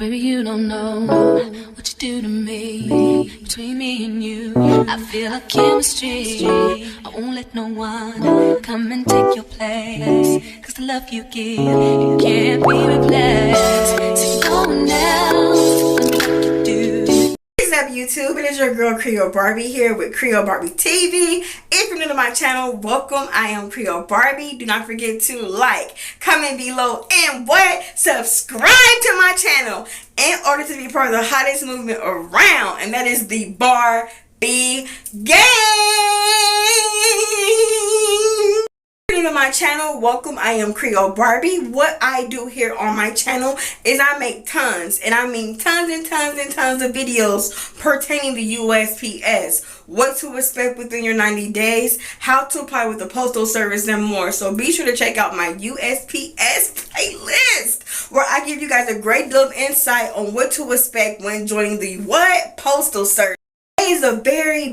Baby, you don't know what you do to me. Between me and you, I feel like chemistry. I won't let no one come and take your place. Cause the love you give, it can't be replaced. So no one else knows what you do. What's up, YouTube? It is your girl Creole Barbie here with Creole Barbie TV. If you're new to my channel, welcome. I am Creole Barbie. Do not forget to like, comment below, and subscribe to my channel in order to be part of the hottest movement around, and that is the Barbie gang. To my channel, welcome. I am Creole Barbie. What I do here on my channel is I make tons, and I mean tons and tons and tons of videos pertaining to USPS, what to expect within your 90 days, how to apply with the postal service, and more. So be sure to check out my USPS playlist where I give you guys a great deal of insight on what to expect when joining the postal service. Is a very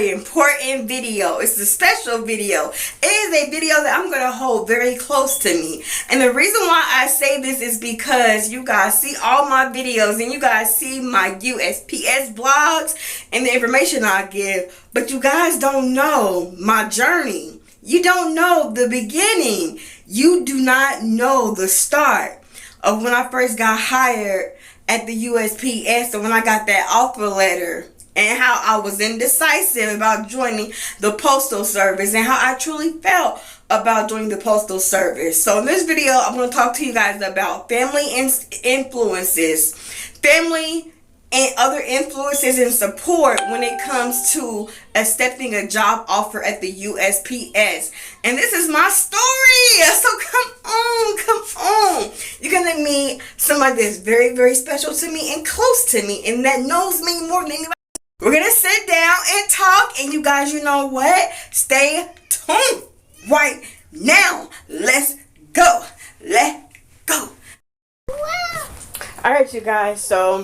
important video. It's a special video. It is a video that I'm going to hold very close to me. And the reason why I say this is because you guys see all my videos and you guys see my USPS blogs and the information I give, but you guys don't know my journey. You don't know the beginning. You do not know the start of when I first got hired at the USPS, or when I got that offer letter, and how I was indecisive about joining the postal service, and how I truly felt about joining the postal service. So in this video, I'm going to talk to you guys about family influences, family and other influences and support when it comes to accepting a job offer at the USPS. And this is my story, so come on. You're going to meet somebody that's very special to me and close to me, and that knows me more than anybody. We're going to sit down and talk, and you guys, you know what? Stay tuned right now. Let's go. Let's go. Alright, you guys, so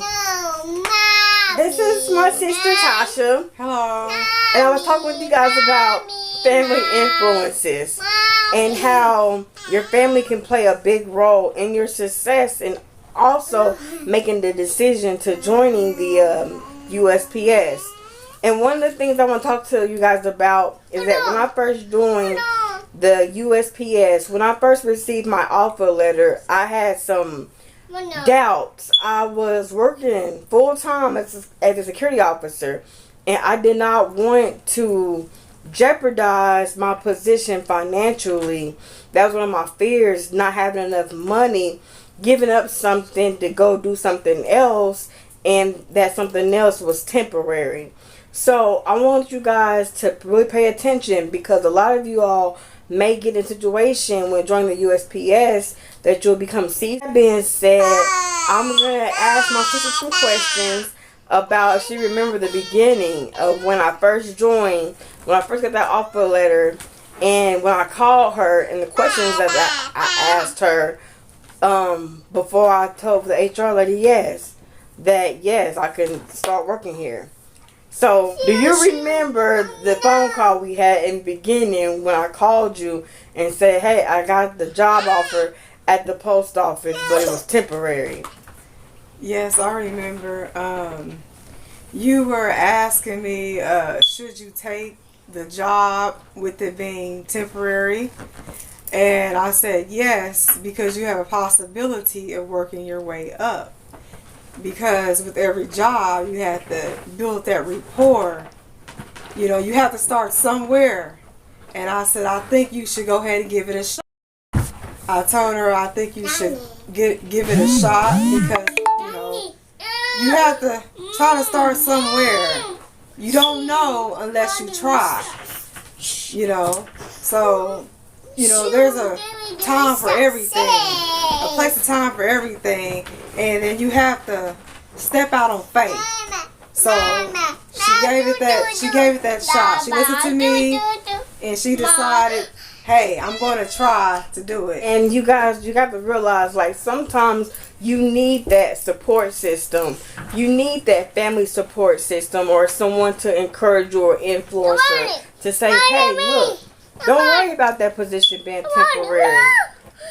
this is my sister Tasha. Hello. And I was talking with you guys about family influences and how your family can play a big role in your success, and also making the decision to joining the USPS. And one of the things I want to talk to you guys about is that when I first joined the USPS, when I first received my offer letter, I had some doubts. I was working full-time as a security officer, and I did not want to jeopardize my position financially. That was one of my fears, not having enough money, giving up something to go do something else, and that something else was temporary. So I want you guys to really pay attention, because a lot of you all may get in a situation when joining the USPS that you'll become seasoned. That being said, I'm going to ask my sister some questions about if she remembered the beginning of when I first joined, when I first got that offer letter, and when I called her, and the questions that I asked her before I told the HR lady yes, I can start working here. So, do you remember the phone call we had in the beginning when I called you and said, hey, I got the job offer at the post office, but it was temporary? Yes, I remember. You were asking me, should you take the job with it being temporary? And I said yes, because you have a possibility of working your way up. Because with every job, you have to build that rapport. You know, you have to start somewhere. And I said, I think you should go ahead and give it a shot. I told her I think you should give it a shot, because, you know, you have to try to start somewhere. You don't know unless you try, you know. So, you know, there's a time for everything, a place and time for everything, and then you have to step out on faith. So she gave it that shot. She listened to me, and she decided, hey, I'm going to try to do it. And you guys, you got to realize, like, sometimes you need that support system. You need that family support system, or someone to encourage you, or influencer to say, hey, look, don't worry about that position being temporary.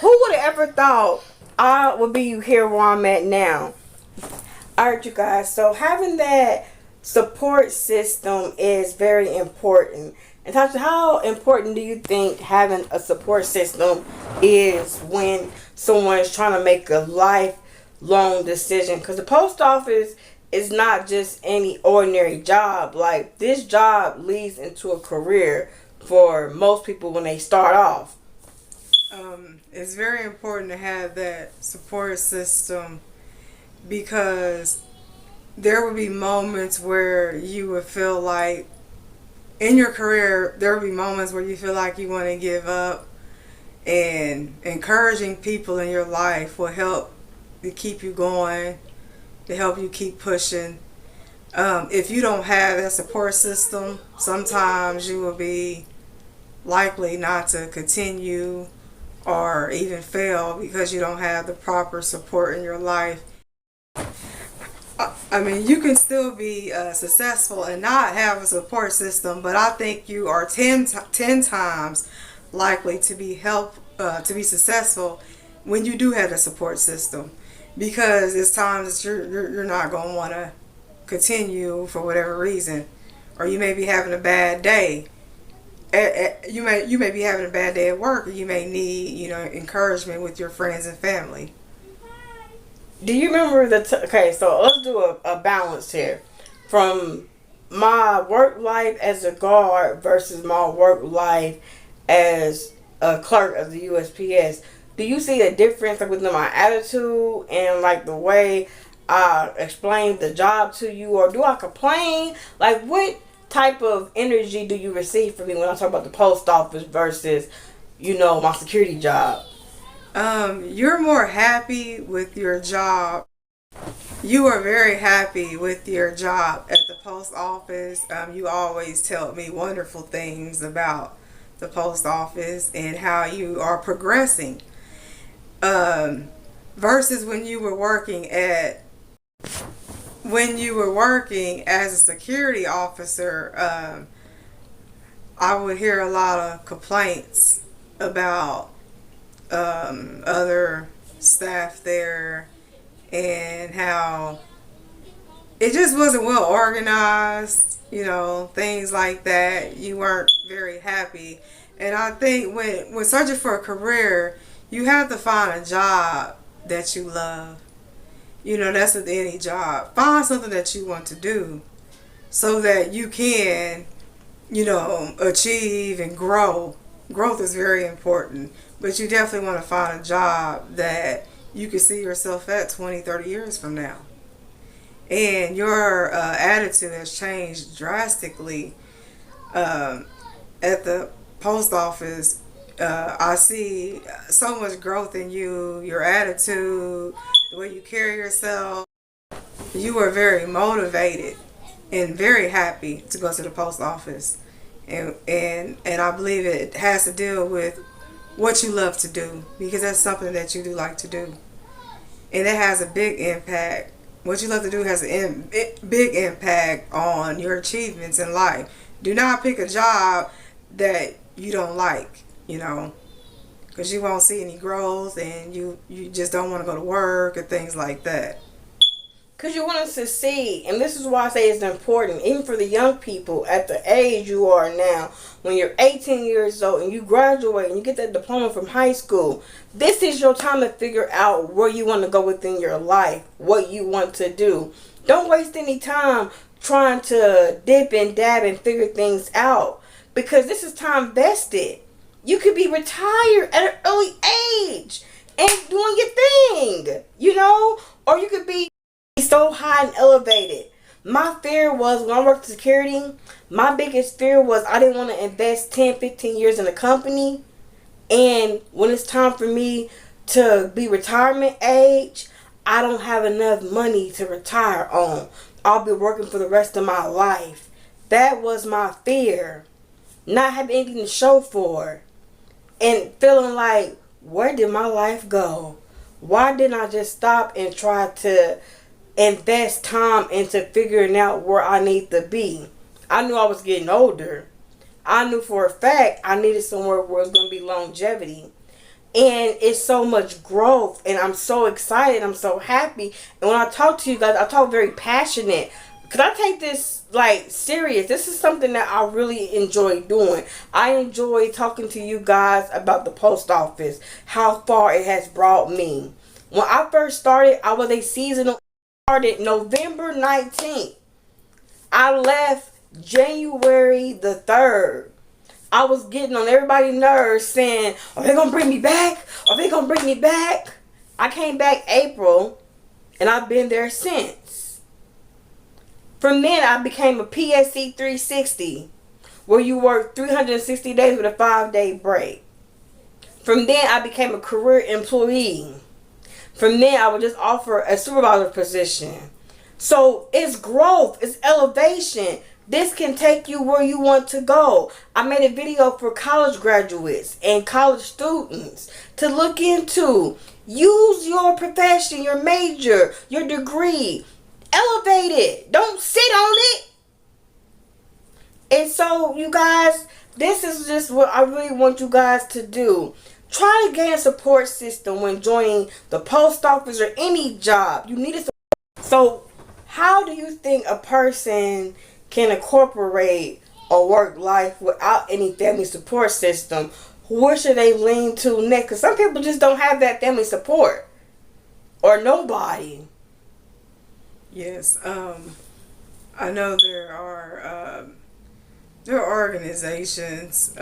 Who would have ever thought I would be here where I'm at now. Alright, you guys. So having that support system is very important. And Tasha, how important do you think having a support system is when someone is trying to make a lifelong decision? Because the post office is not just any ordinary job. Like, this job leads into a career for most people when they start off. It's very important to have that support system because there will be moments where you would feel like in your career, there will be moments where you feel like you want to give up, and encouraging people in your life will help to keep you going, to help you keep pushing. If you don't have that support system, sometimes you will be likely not to continue or even fail because you don't have the proper support in your life. I mean, you can still be successful and not have a support system, but I think you are 10 times likely to be to be successful when you do have a support system, because it's times that you're not going to want to continue for whatever reason, or you may be having a bad day. You may be having a bad day at work, or you may need encouragement with your friends and family. Do you remember okay, so let's do a balance here. From my work life as a guard versus my work life as a clerk of the USPS. Do you see a difference within my attitude and like the way I explain the job to you, or do I complain? Like, what type of energy do you receive from me when I talk about the post office versus, my security job? You're more happy with your job. You are very happy with your job at the post office. You always tell me wonderful things about the post office and how you are progressing. Versus when you were working as a security officer, I would hear a lot of complaints about other staff there and how it just wasn't well organized, things like that. You weren't very happy. And I think when searching for a career, you have to find a job that you love. That's with any job. Find something that you want to do so that you can, achieve and grow. Growth is very important, but you definitely want to find a job that you can see yourself at 20, 30 years from now. And your attitude has changed drastically at the post office. I see so much growth in you, your attitude, the way you carry yourself. You are very motivated and very happy to go to the post office. And I believe it has to deal with what you love to do, because that's something that you do like to do. And it has a big impact. What you love to do has a big impact on your achievements in life. Do not pick a job that you don't like, because you won't see any growth, and you just don't want to go to work and things like that. Because you want to succeed. And this is why I say it's important, even for the young people at the age you are now. When you're 18 years old and you graduate and you get that diploma from high school, this is your time to figure out where you want to go within your life, what you want to do. Don't waste any time trying to dip and dab and figure things out, because this is time vested. You could be retired at an early age and doing your thing, or you could be so high and elevated. My fear was, when I worked security, my biggest fear was I didn't want to invest 10, 15 years in a company, and when it's time for me to be retirement age, I don't have enough money to retire on. I'll be working for the rest of my life. That was my fear. Not having anything to show for, and feeling like, where did my life go? Why didn't I just stop and try to invest time into figuring out where I need to be? I knew I was getting older. I knew for a fact I needed somewhere where it was going to be longevity. And it's so much growth, and I'm so excited. I'm so happy. And when I talk to you guys, I talk very passionate because I take this like serious. This is something that I really enjoy doing. I enjoy talking to you guys about the post office, how far it has brought me. When I first started, I was a seasonal. Started November 19th. I left January the 3rd. I was getting on everybody's nerves saying, are they going to bring me back? Are they going to bring me back? I came back April, and I've been there since. From then, I became a PSC 360, where you work 360 days with a 5-day break. From then, I became a career employee. From then, I would just offer a supervisor position. So, it's growth. It's elevation. This can take you where you want to go. I made a video for college graduates and college students to look into. Use your profession, your major, your degree. Elevate it. Don't sit on it. And so, you guys, this is just what I really want you guys to do. Try to gain a support system when joining the post office or any job. You need a support. So, how do you think a person can incorporate a work life without any family support system? Where should they lean to next? Because some people just don't have that family support or nobody. Yes, I know there are organizations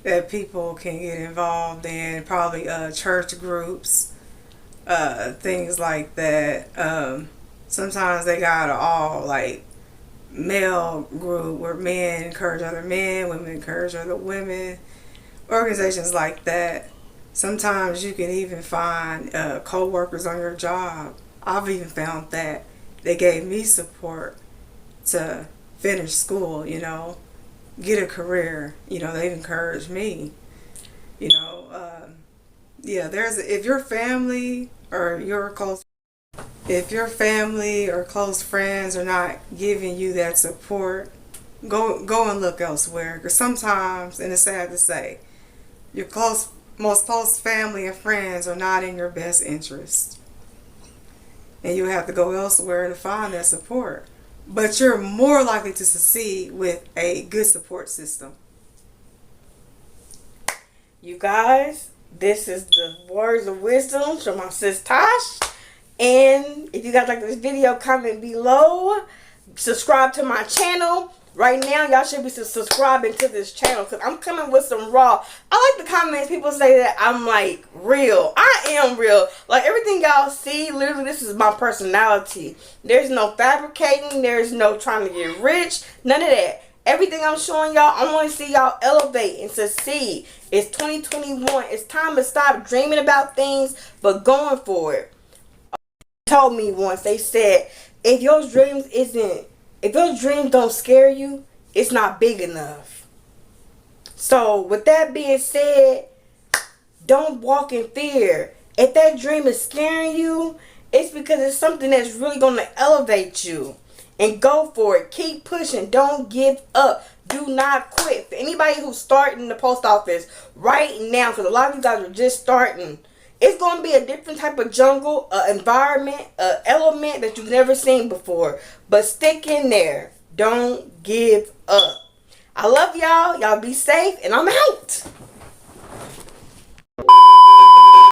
that people can get involved in, probably church groups, things like that. Sometimes they got all like male group where men encourage other men, women encourage other women, organizations like that. Sometimes you can even find co-workers on your job. I've even found that they gave me support to finish school, get a career. They've encouraged me. If your family or if your family or close friends are not giving you that support, go and look elsewhere. Because sometimes, and it's sad to say, your most close family and friends are not in your best interest, and you have to go elsewhere to find that support. But you're more likely to succeed with a good support system. You guys, this is the words of wisdom from my sis Tosh. And if you guys like this video, comment below. Subscribe to my channel. Right now, y'all should be subscribing to this channel because I'm coming with some raw. I like the comments. People say that I'm like real. I am real. Like everything y'all see, literally this is my personality. There's no fabricating. There's no trying to get rich. None of that. Everything I'm showing y'all, I want to see y'all elevate and succeed. It's 2021. It's time to stop dreaming about things, but going for it. Told me once, they said, if your dreams don't scare you, it's not big enough. So with that being said, don't walk in fear. If that dream is scaring you, it's because it's something that's really going to elevate you. And go for it. Keep pushing. Don't give up. Do not quit. For anybody who's starting the post office right now, because a lot of you guys are just starting, it's going to be a different type of jungle, environment, element that you've never seen before. But stick in there. Don't give up. I love y'all. Y'all be safe. And I'm out.